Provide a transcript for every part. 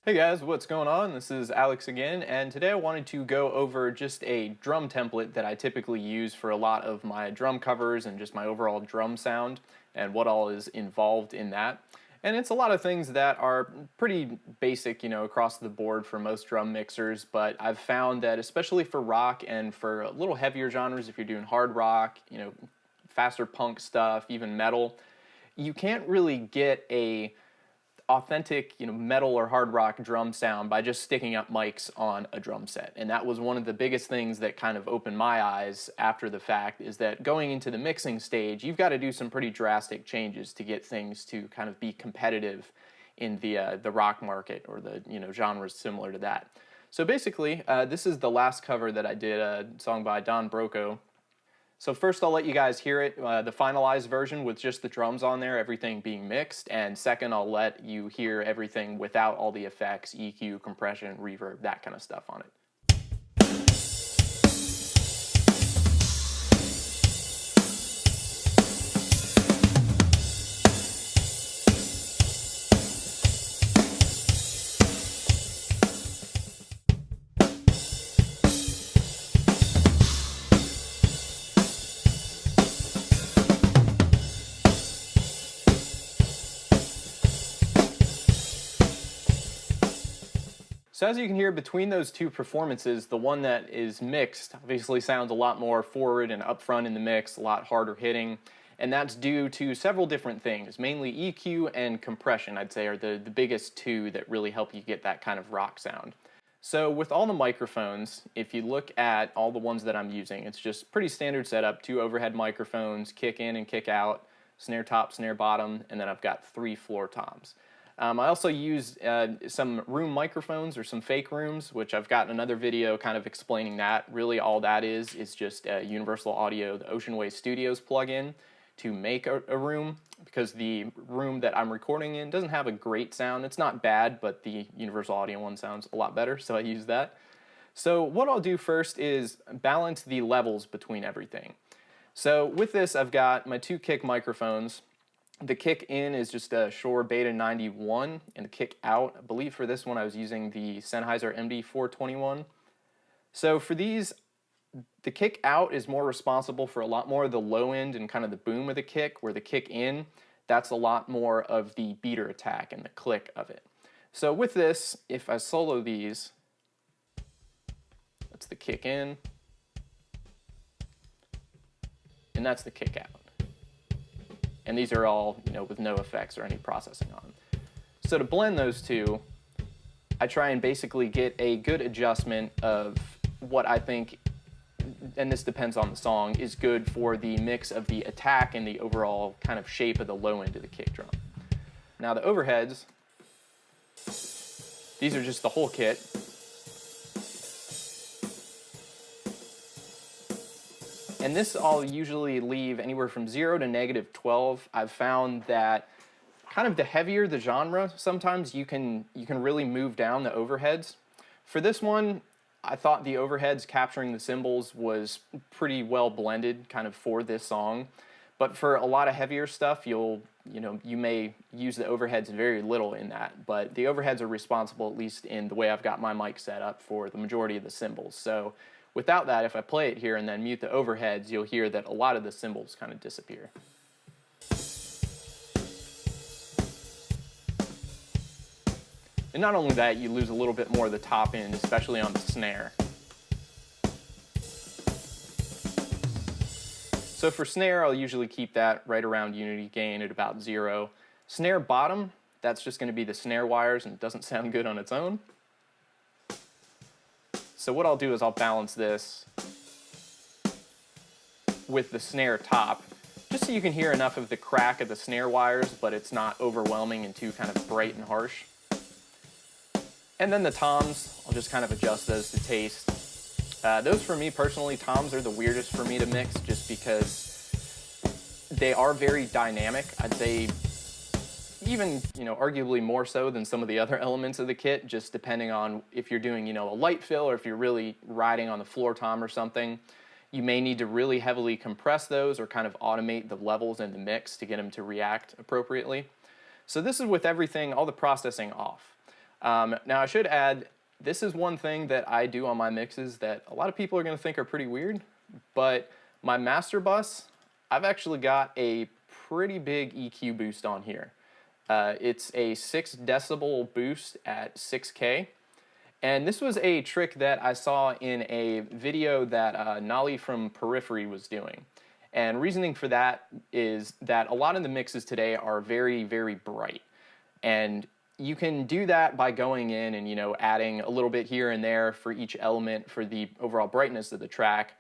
Hey guys, what's going on? This is Alex again, and today I wanted to go over just a drum template that I typically use for a lot of my drum covers and just my overall drum sound and what all is involved in that. And it's a lot of things that are pretty basic, across the board for most drum mixers, but I've found that especially for rock and for a little heavier genres, if you're doing hard rock, faster punk stuff, even metal, you can't really get a authentic, metal or hard rock drum sound by just sticking up mics on a drum set. And that was one of the biggest things that kind of opened my eyes after the fact, is that going into the mixing stage, you've got to do some pretty drastic changes to get things to kind of be competitive in the rock market or the genres similar to that. So basically, this is the last cover that I did, a song by Don Broco. So first I'll let you guys hear it, the finalized version with just the drums on there, everything being mixed, and second I'll let you hear everything without all the effects, EQ, compression, reverb, that kind of stuff on it. So as you can hear between those two performances, the one that is mixed obviously sounds a lot more forward and upfront in the mix, a lot harder hitting, and that's due to several different things. Mainly EQ and compression, I'd say, are the biggest two that really help you get that kind of rock sound. So with all the microphones, if you look at all the ones that I'm using, it's just pretty standard setup, 2 overhead microphones, kick in and kick out, snare top, snare bottom, and then I've got 3 floor toms. I also use some room microphones or some fake rooms, which I've got another video kind of explaining that. Really all that is just Universal Audio, the Ocean Way Studios plugin to make a room, because the room that I'm recording in doesn't have a great sound. It's not bad, but the Universal Audio one sounds a lot better, so I use that. So what I'll do first is balance the levels between everything. So with this, I've got my 2 kick microphones. The kick in is just a Shure Beta 91, and the kick out, I believe for this one I was using the Sennheiser MD421. So for these, the kick out is more responsible for a lot more of the low end and kind of the boom of the kick, where the kick in, that's a lot more of the beater attack and the click of it. So with this, if I solo these, that's the kick in, and that's the kick out. And these are all, with no effects or any processing on. So to blend those two, I try and basically get a good adjustment of what I think, and this depends on the song, is good for the mix of the attack and the overall kind of shape of the low end of the kick drum. Now the overheads, these are just the whole kit. And this I'll usually leave anywhere from 0 to -12. I've found that kind of the heavier the genre, sometimes you can really move down the overheads. For this one, I thought the overheads capturing the cymbals was pretty well blended kind of for this song. But for a lot of heavier stuff, you may use the overheads very little in that. But the overheads are responsible, at least in the way I've got my mic set up, for the majority of the cymbals. So without that, if I play it here and then mute the overheads, you'll hear that a lot of the cymbals kind of disappear. And not only that, you lose a little bit more of the top end, especially on the snare. So for snare, I'll usually keep that right around unity gain at about 0. Snare bottom, that's just going to be the snare wires, and it doesn't sound good on its own. So what I'll do is I'll balance this with the snare top, just so you can hear enough of the crack of the snare wires, but it's not overwhelming and too kind of bright and harsh. And then the toms, I'll just kind of adjust those to taste. Those for me personally, toms are the weirdest for me to mix, just because they are very dynamic. I'd say even, arguably more so than some of the other elements of the kit, just depending on if you're doing, a light fill or if you're really riding on the floor tom or something. You may need to really heavily compress those or kind of automate the levels in the mix to get them to react appropriately. So this is with everything, all the processing off. Now I should add, this is one thing that I do on my mixes that a lot of people are going to think are pretty weird, but my master bus, I've actually got a pretty big EQ boost on here. It's a 6 decibel boost at 6K. And this was a trick that I saw in a video that Nolly from Periphery was doing. And reasoning for that is that a lot of the mixes today are very, very bright. And you can do that by going in and, adding a little bit here and there for each element for the overall brightness of the track.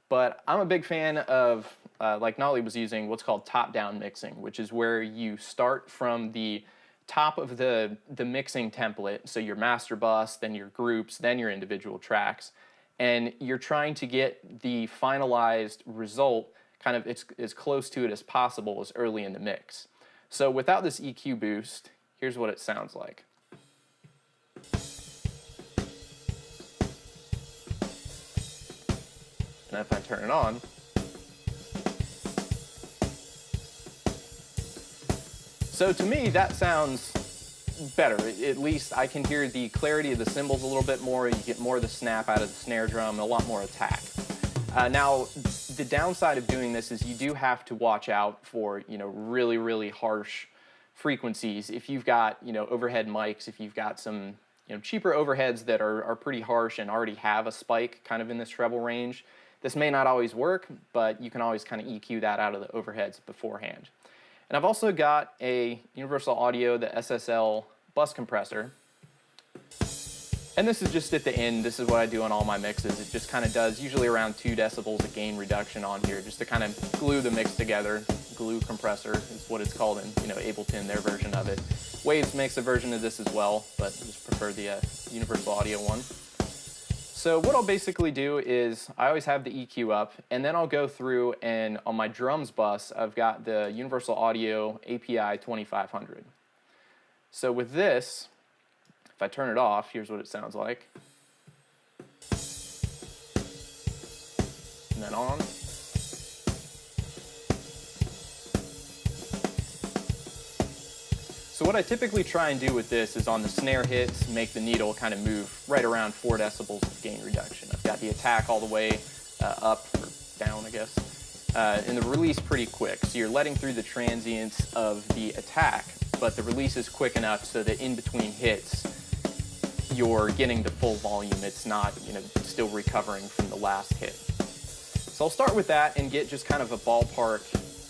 But I'm a big fan of, like Nolly was using, what's called top-down mixing, which is where you start from the top of the mixing template, so your master bus, then your groups, then your individual tracks, and you're trying to get the finalized result kind of as close to it as possible as early in the mix. So without this EQ boost, here's what it sounds like. And if I turn it on, so to me that sounds better. At least I can hear the clarity of the cymbals a little bit more. You get more of the snap out of the snare drum, and a lot more attack. Now, the downside of doing this is you do have to watch out for, really, really harsh frequencies. If you've got, overhead mics, if you've got some, cheaper overheads that are pretty harsh and already have a spike kind of in this treble range, this may not always work, but you can always kind of EQ that out of the overheads beforehand. And I've also got a Universal Audio, the SSL bus compressor. And this is just at the end. This is what I do on all my mixes. It just kind of does usually around 2 decibels of gain reduction on here, just to kind of glue the mix together. Glue compressor is what it's called in, Ableton, their version of it. Waves makes a version of this as well, but I just prefer the Universal Audio one. So what I'll basically do is I always have the EQ up, and then I'll go through and on my drums bus, I've got the Universal Audio API 2500. So with this, if I turn it off, here's what it sounds like. And then on. So what I typically try and do with this is on the snare hits, make the needle kind of move right around 4 decibels of gain reduction. I've got the attack all the way up or down, I guess, and the release pretty quick. So you're letting through the transients of the attack, but the release is quick enough so that in between hits, you're getting the full volume. It's not, still recovering from the last hit. So I'll start with that and get just kind of a ballpark.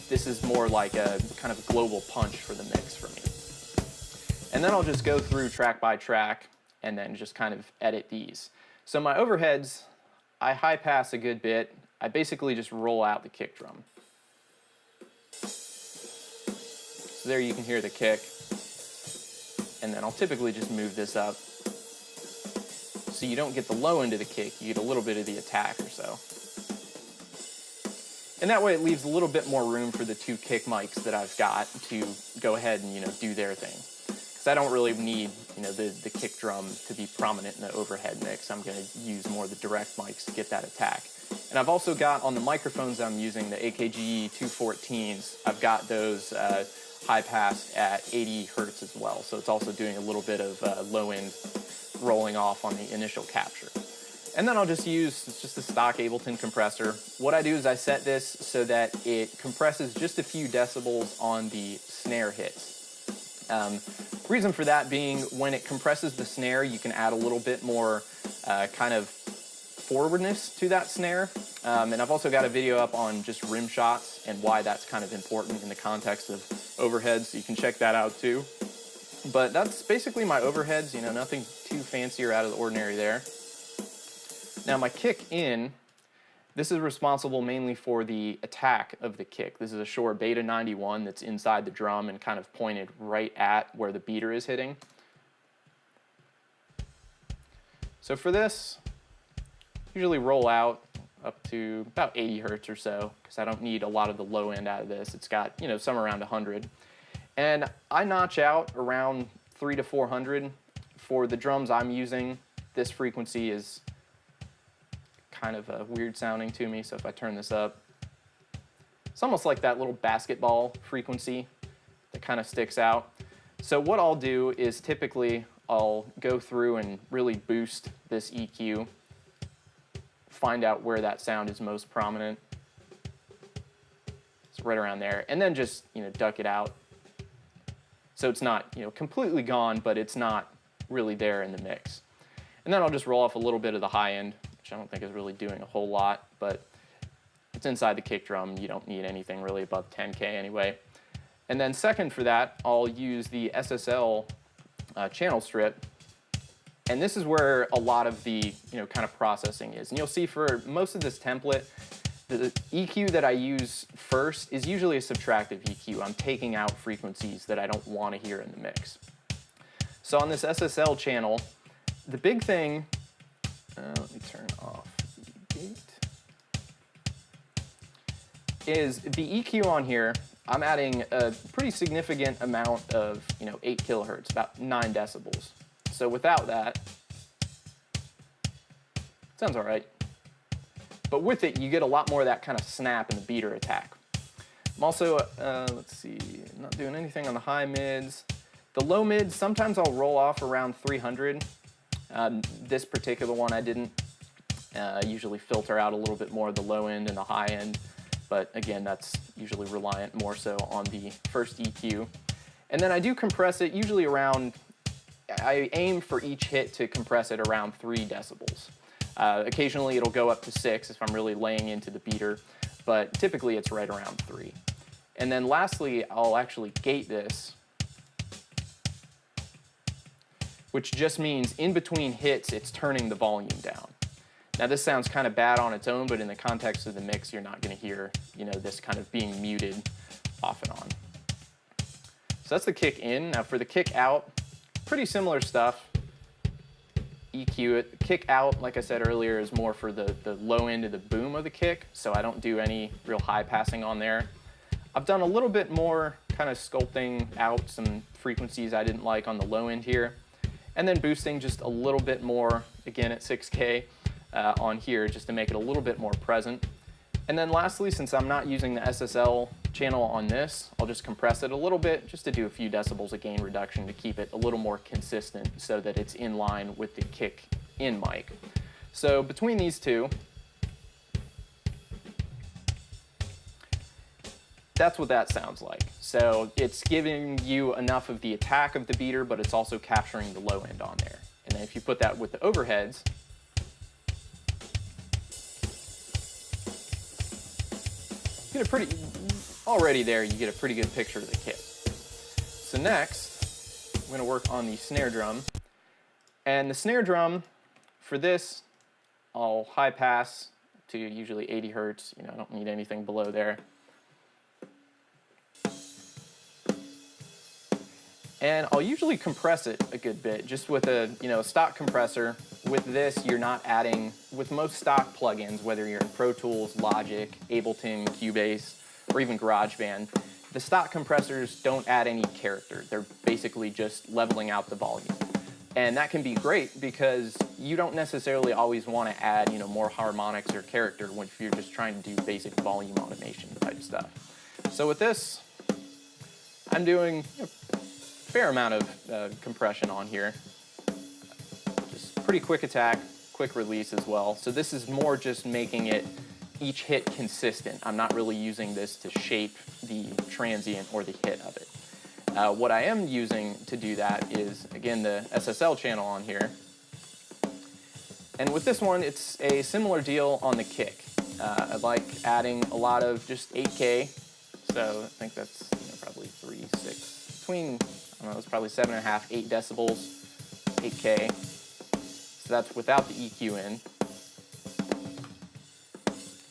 This is more like a kind of global punch for the mix for me. And then I'll just go through track by track and then just kind of edit these. So my overheads, I high pass a good bit. I basically just roll out the kick drum. So there you can hear the kick. And then I'll typically just move this up so you don't get the low end of the kick, you get a little bit of the attack or so. And that way it leaves a little bit more room for the 2 kick mics that I've got to go ahead and, do their thing. Because I don't really need, the kick drum to be prominent in the overhead mix. I'm going to use more of the direct mics to get that attack. And I've also got, on the microphones I'm using, the AKG 214s, I've got those high pass at 80 hertz as well. So it's also doing a little bit of low end rolling off on the initial capture. And then I'll just use just a stock Ableton compressor. What I do is I set this so that it compresses just a few decibels on the snare hits. Reason for that being, when it compresses the snare, you can add a little bit more kind of forwardness to that snare. And I've also got a video up on just rim shots and why that's kind of important in the context of overheads, so you can check that out too. But that's basically my overheads, nothing too fancy or out of the ordinary there. Now my kick in, this is responsible mainly for the attack of the kick. This is a Shure Beta 91 that's inside the drum and kind of pointed right at where the beater is hitting. So for this, usually roll out up to about 80 hertz or so, because I don't need a lot of the low end out of this. It's got, some around 100. And I notch out around 300 to 400. For the drums I'm using, this frequency is kind of weird sounding to me, so if I turn this up, it's almost like that little basketball frequency that kind of sticks out. So what I'll do is typically I'll go through and really boost this EQ, find out where that sound is most prominent. It's right around there, and then just, you know, duck it out. So it's not, you know, completely gone, but it's not really there in the mix. And then I'll just roll off a little bit of the high end, which I don't think is really doing a whole lot, but it's inside the kick drum. You don't need anything really above 10K anyway. And then second for that, I'll use the SSL channel strip. And this is where a lot of the, you know, kind of processing is. And you'll see for most of this template, the EQ that I use first is usually a subtractive EQ. I'm taking out frequencies that I don't want to hear in the mix. So on this SSL channel, the big thing, let me turn off the gate, is the EQ on here. I'm adding a pretty significant amount of, you know, 8 kilohertz, about 9 decibels. So without that, sounds all right. But with it, you get a lot more of that kind of snap and the beater attack. I'm also, let's see, not doing anything on the high mids. The low mids, sometimes I'll roll off around 300. This particular one I didn't. Usually filter out a little bit more of the low end and the high end. But again, that's usually reliant more so on the first EQ. And then I do compress it usually around, I aim for each hit to compress it around 3 decibels. Occasionally it'll go up to 6 if I'm really laying into the beater, but typically it's right around 3. And then lastly, I'll actually gate this, which just means in between hits, it's turning the volume down. Now this sounds kind of bad on its own, but in the context of the mix, you're not going to hear, you know, this kind of being muted off and on. So that's the kick in. Now for the kick out, pretty similar stuff. EQ it. Kick out, like I said earlier, is more for the low end of the boom of the kick, so I don't do any real high passing on there. I've done a little bit more kind of sculpting out some frequencies I didn't like on the low end here, and then boosting just a little bit more, again at 6K, on here just to make it a little bit more present. And then lastly, since I'm not using the SSL channel on this, I'll just compress it a little bit just to do a few decibels of gain reduction to keep it a little more consistent so that it's in line with the kick in mic. So between these two, that's what that sounds like. So it's giving you enough of the attack of the beater, but it's also capturing the low end on there. And then if you put that with the overheads, you get a pretty, already there, you get a pretty good picture of the kit. So next, I'm gonna work on the snare drum. And the snare drum, for this, I'll high pass to usually 80 hertz. You know, I don't need anything below there. And I'll usually compress it a good bit, just with a, you know, stock compressor. With this, you're not adding, with most stock plugins, whether you're in Pro Tools, Logic, Ableton, Cubase, or even GarageBand, the stock compressors don't add any character. They're basically just leveling out the volume. And that can be great because you don't necessarily always want to add, you know, more harmonics or character when you're just trying to do basic volume automation type stuff. So with this, I'm doing a fair amount of compression on here. Just pretty quick attack, quick release as well. So this is more just making it each hit consistent. I'm not really using this to shape the transient or the hit of it. What I am using to do that is, again, the SSL channel on here. And with this one, it's a similar deal on the kick. I like adding a lot of just 8K. So I think that's, you know, probably 3, 6, between, I don't know, it's probably 7.5, 8 decibels, 8K. So that's without the EQ in.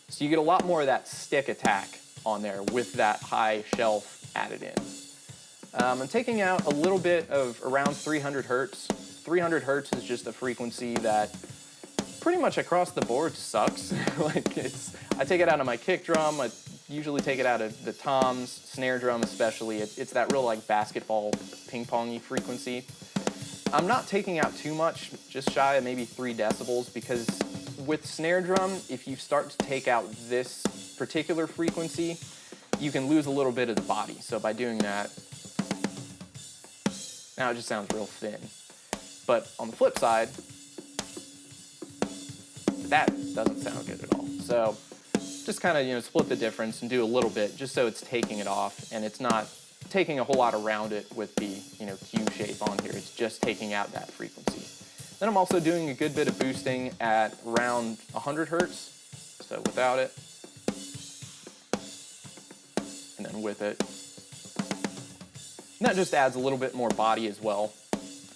So you get a lot more of that stick attack on there with that high shelf added in. I'm taking out a little bit of around 300 hertz. 300 hertz is just a frequency that pretty much across the board sucks. Like I take it out of my kick drum. I usually take it out of the toms, snare drum especially. It's that real like basketball ping-pongy frequency. I'm not taking out too much, just shy of maybe 3 decibels, because with snare drum, if you start to take out this particular frequency, you can lose a little bit of the body. So by doing that, now it just sounds real thin. But on the flip side, that doesn't sound good at all. So just kind of, split the difference and do a little bit just so it's taking it off and it's not taking a whole lot around it with the, Q shape on here. It's just taking out that frequency. Then I'm also doing a good bit of boosting at around 100 hertz. So without it, and then with it. And that just adds a little bit more body as well.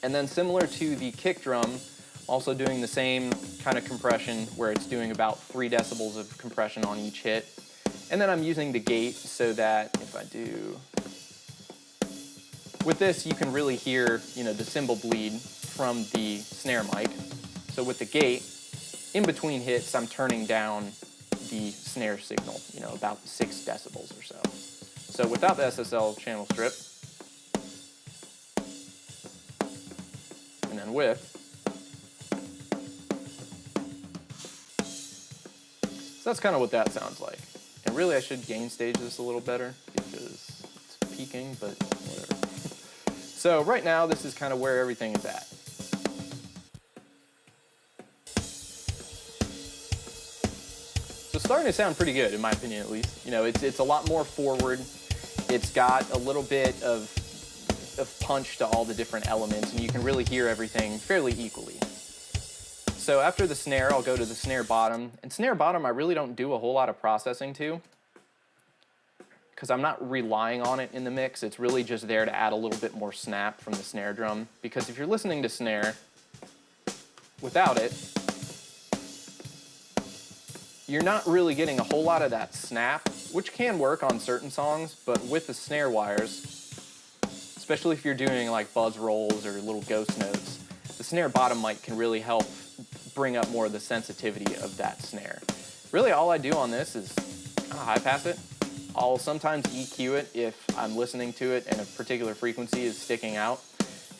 And then similar to the kick drum, also doing the same kind of compression where it's doing about 3 decibels of compression on each hit. And then I'm using the gate so that if I do, with this you can really hear, the cymbal bleed from the snare mic. So with the gate, in between hits, I'm turning down the snare signal, about 6 decibels or so. So without the SSL channel strip, and then with, so that's kind of what that sounds like. And really I should gain stage this a little better because it's peaking, but whatever. So right now this is kind of where everything is at. So starting to sound pretty good in my opinion at least. It's a lot more forward. It's got a little bit of punch to all the different elements and you can really hear everything fairly equally. So after the snare, I'll go to the snare bottom. And snare bottom, I really don't do a whole lot of processing to because I'm not relying on it in the mix. It's really just there to add a little bit more snap from the snare drum. Because if you're listening to snare without it, you're not really getting a whole lot of that snap, which can work on certain songs, but with the snare wires, especially if you're doing like buzz rolls or little ghost notes, the snare bottom mic can really help bring up more of the sensitivity of that snare. Really all I do on this is high pass it. I'll sometimes EQ it if I'm listening to it and a particular frequency is sticking out.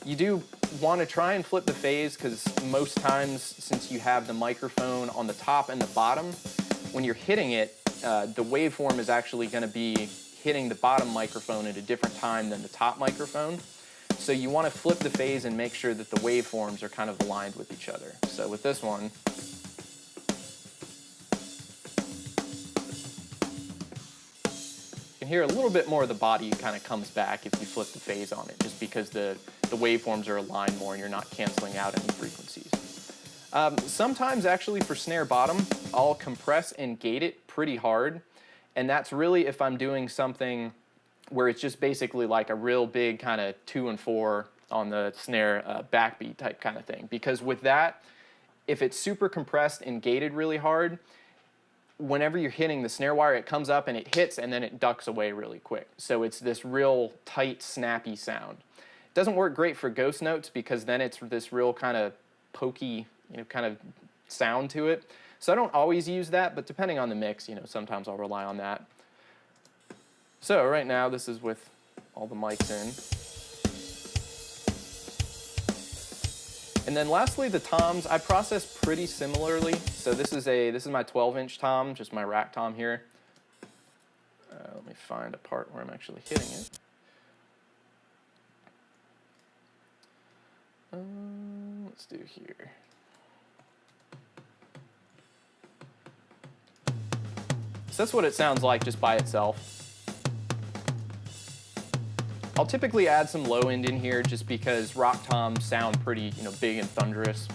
You do want to try and flip the phase because most times since you have the microphone on the top and the bottom, when you're hitting it, the waveform is actually going to be hitting the bottom microphone at a different time than the top microphone. So you want to flip the phase and make sure that the waveforms are kind of aligned with each other. So with this one, you can hear a little bit more of the body kind of comes back if you flip the phase on it, just because the waveforms are aligned more and you're not canceling out any frequencies. Sometimes actually for snare bottom, I'll compress and gate it pretty hard. And that's really if I'm doing something where it's just basically like a real big kind of 2 and 4 on the snare backbeat type kind of thing. Because with that, if it's super compressed and gated really hard, whenever you're hitting the snare wire, it comes up and it hits and then it ducks away really quick. So it's this real tight, snappy sound. It doesn't work great for ghost notes because then it's this real kind of pokey, kind of sound to it. So I don't always use that, but depending on the mix, sometimes I'll rely on that. So right now, this is with all the mics in. And then lastly, the toms, I process pretty similarly. So this is my 12-inch tom, just my rack tom here. Let me find a part where I'm actually hitting it. Let's do here. So that's what it sounds like just by itself. I'll typically add some low end in here just because rock toms sound pretty, big and thunderous.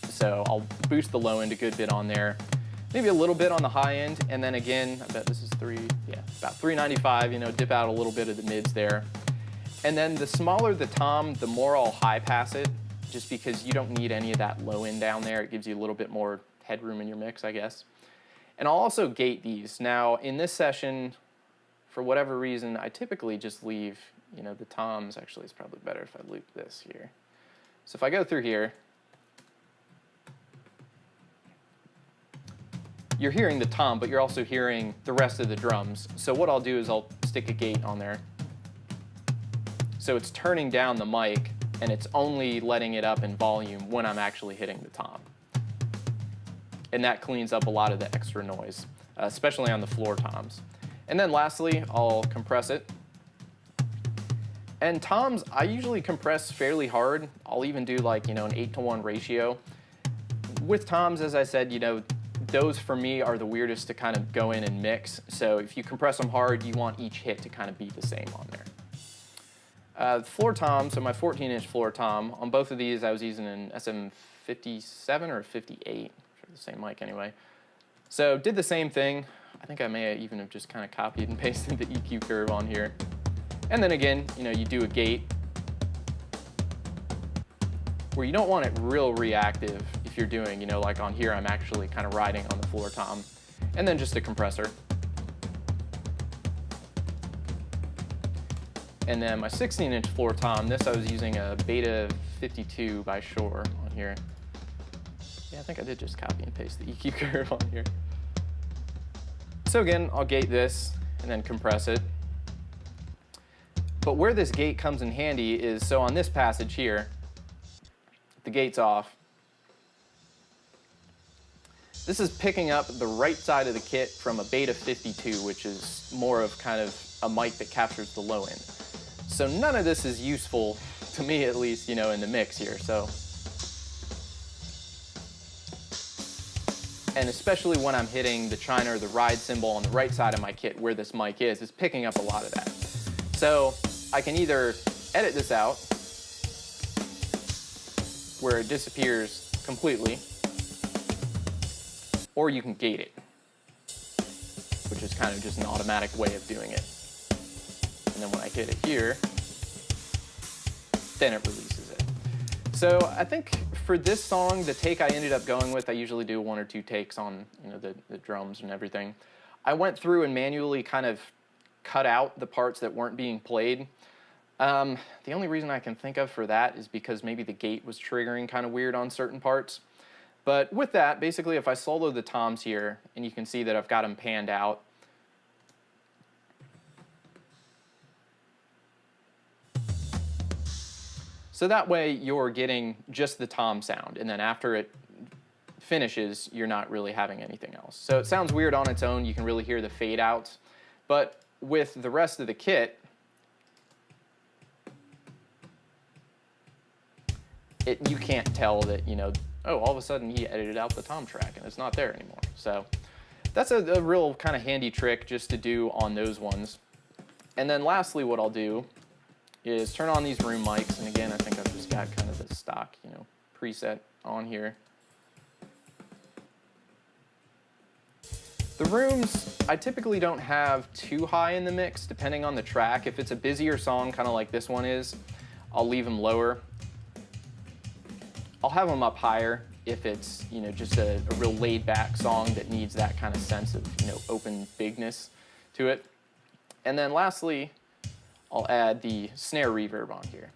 So I'll boost the low end a good bit on there. Maybe a little bit on the high end, and then again, I bet this is about 395, dip out a little bit of the mids there. And then the smaller the tom, the more I'll high pass it, just because you don't need any of that low end down there. It gives you a little bit more headroom in your mix, I guess. And I'll also gate these. Now, in this session, for whatever reason, I typically just leave, the toms. Actually, it's probably better if I loop this here. So if I go through here, you're hearing the tom, but you're also hearing the rest of the drums. So what I'll do is I'll stick a gate on there. So it's turning down the mic, and it's only letting it up in volume when I'm actually hitting the tom. And that cleans up a lot of the extra noise, especially on the floor toms. And then lastly, I'll compress it. And toms, I usually compress fairly hard. I'll even do like, an 8-to-1 ratio. With toms, as I said, those for me are the weirdest to kind of go in and mix. So if you compress them hard, you want each hit to kind of be the same on there. Floor tom, so my 14-inch floor tom, on both of these I was using an SM57 or 58, the same mic anyway. So did the same thing. I think I may even have just kind of copied and pasted the EQ curve on here. And then again, you do a gate where you don't want it real reactive if you're doing, like on here I'm actually kind of riding on the floor tom. And then just a compressor. And then my 16-inch floor tom, this I was using a Beta 52 by Shure on here. Yeah, I think I did just copy and paste the EQ curve on here. So again, I'll gate this and then compress it. But where this gate comes in handy is, so on this passage here, the gate's off. This is picking up the right side of the kit from a Beta 52, which is more of kind of a mic that captures the low end. So none of this is useful, to me at least, in the mix here. So, and especially when I'm hitting the China or the ride cymbal on the right side of my kit where this mic is, it's picking up a lot of that. So I can either edit this out, where it disappears completely, or you can gate it, which is kind of just an automatic way of doing it. And then when I hit it here, then it releases it. So I think for this song, the take I ended up going with, I usually do 1 or 2 takes on the drums and everything. I went through and manually kind of cut out the parts that weren't being played. The only reason I can think of for that is because maybe the gate was triggering kind of weird on certain parts. But with that, basically if I solo the toms here, and you can see that I've got them panned out, so that way you're getting just the tom sound, and then after it finishes, you're not really having anything else. So it sounds weird on its own, you can really hear the fade outs, but with the rest of the kit, you can't tell that, oh, all of a sudden he edited out the tom track and it's not there anymore. So that's a real kind of handy trick just to do on those ones. And then lastly, what I'll do is turn on these room mics, and again, I think I've just got kind of the stock, preset on here. The rooms, I typically don't have too high in the mix, depending on the track. If it's a busier song, kind of like this one is, I'll leave them lower. I'll have them up higher if it's, just a real laid-back song that needs that kind of sense of, open bigness to it. And then lastly, I'll add the snare reverb on here.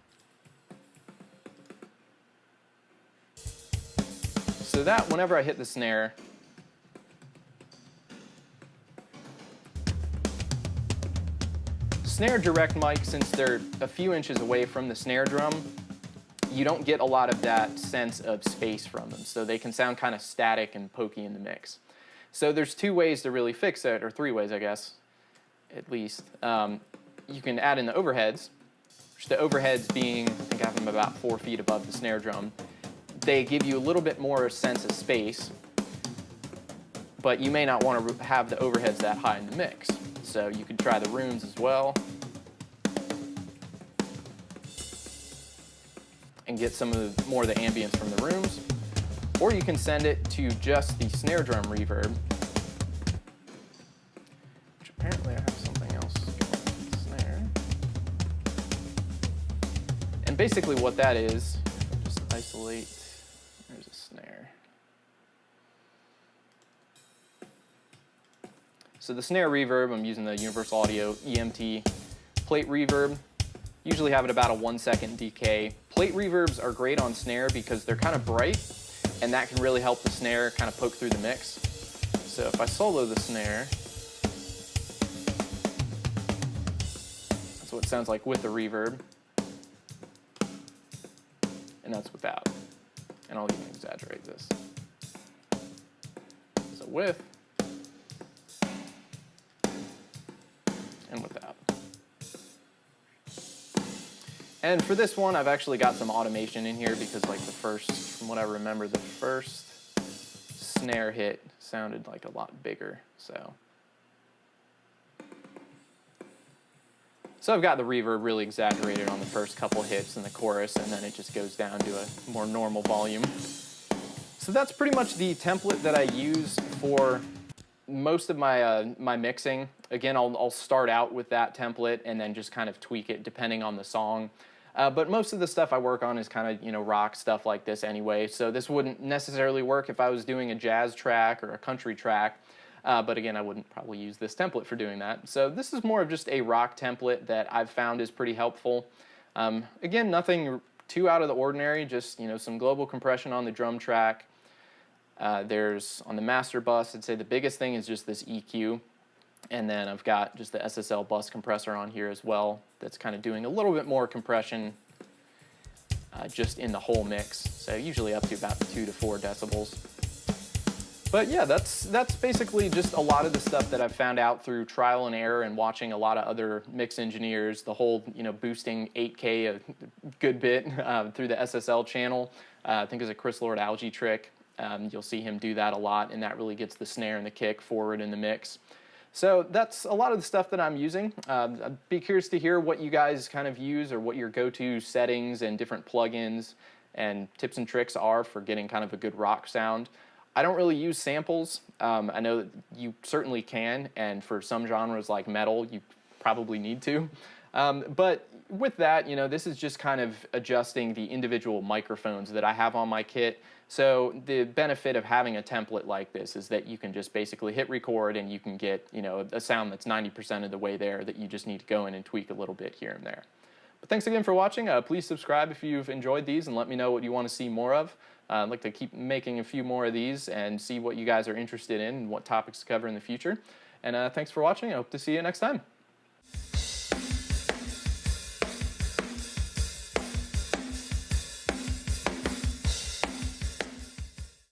So that whenever I hit the snare, snare direct mic, since they're a few inches away from the snare drum, you don't get a lot of that sense of space from them. So they can sound kind of static and pokey in the mix. So there's 2 ways to really fix it, or 3 ways, I guess, at least. You can add in the overheads, which the overheads being, I think I have them about 4 feet above the snare drum. They give you a little bit more sense of space, but you may not want to have the overheads that high in the mix. So you could try the rooms as well, and get some of more of the ambience from the rooms, or you can send it to just the snare drum reverb, which apparently I have something else going with the snare. And basically what that is, I'll just isolate, there's a snare. So the snare reverb, I'm using the Universal Audio EMT plate reverb. Usually have it about a 1-second decay. Plate reverbs are great on snare because they're kind of bright, and that can really help the snare kind of poke through the mix. So if I solo the snare, that's what it sounds like with the reverb, and that's without. And I'll even exaggerate this. So with, and without. And for this one, I've actually got some automation in here because like the first, from what I remember, the first snare hit sounded like a lot bigger, so I've got the reverb really exaggerated on the first couple hits in the chorus, and then it just goes down to a more normal volume. So that's pretty much the template that I use for most of my my mixing. Again, I'll start out with that template and then just kind of tweak it depending on the song. But most of the stuff I work on is kind of, you know, rock stuff like this anyway, so this wouldn't necessarily work if I was doing a jazz track or a country track. But again, I wouldn't probably use this template for doing that. So this is more of just a rock template that I've found is pretty helpful. Again, nothing too out of the ordinary, just, you know, some global compression on the drum track. There's, on the master bus, I'd say the biggest thing is just this EQ. And then I've got just the SSL bus compressor on here as well that's kind of doing a little bit more compression just in the whole mix. So usually up to about 2 to 4 decibels. But yeah, that's basically just a lot of the stuff that I've found out through trial and error and watching a lot of other mix engineers. The whole, you know, boosting 8K a good bit through the SSL channel, I think is a Chris Lord Algae trick. You'll see him do that a lot, and that really gets the snare and the kick forward in the mix. So that's a lot of the stuff that I'm using. I'd be curious to hear what you guys kind of use or what your go-to settings and different plugins and tips and tricks are for getting kind of a good rock sound. I don't really use samples. I know that you certainly can, and for some genres like metal, you probably need to. But with that, you know, this is just kind of adjusting the individual microphones that I have on my kit. So the benefit of having a template like this is that you can just basically hit record and you can get, you know, a sound that's 90% of the way there that you just need to go in and tweak a little bit here and there. But thanks again for watching. Please subscribe if you've enjoyed these and let me know what you want to see more of. I'd like to keep making a few more of these and see what you guys are interested in and what topics to cover in the future. And thanks for watching. I hope to see you next time.